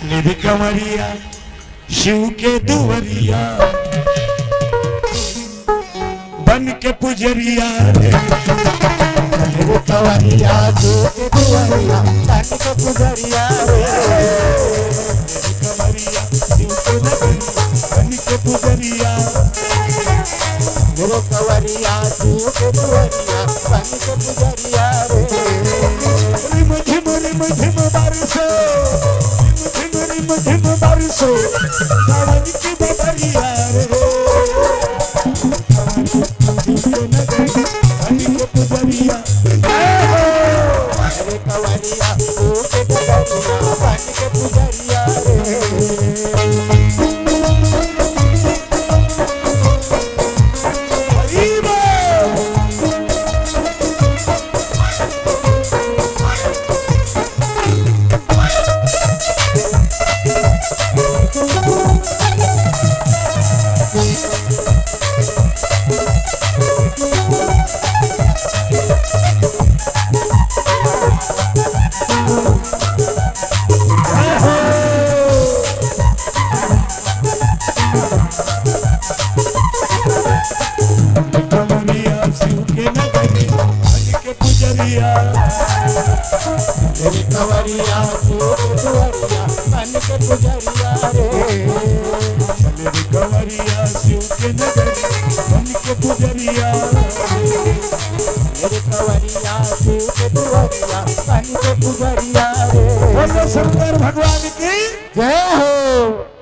निधि कंवरिया शिव के दुवरिया बन के पुजरिया रे निधि कंवरिया शिव के दुवरिया बन के पुजरिया रे निधि कंवरिया शिव के दुवरिया बन के पुजरिया निधि कंवरिया शिव के दुवरिया बन के पुजरिया रे रिम झिम बारिशो रिम झिम बारिशो सावन की बदरिया रे बन के पुजरिया निधि कंवरिया शिव के दुवरिया बन के पुजरिया रे निधि कंवरिया शिव के दुवरिया बन के पुजरिया रे निधि कंवरिया शिव के नगरी बन के पुजरिया निधि कंवरिया शिव के दुवरिया बन के पुजरिया रे बोलो शंकर भगवान की जय हो।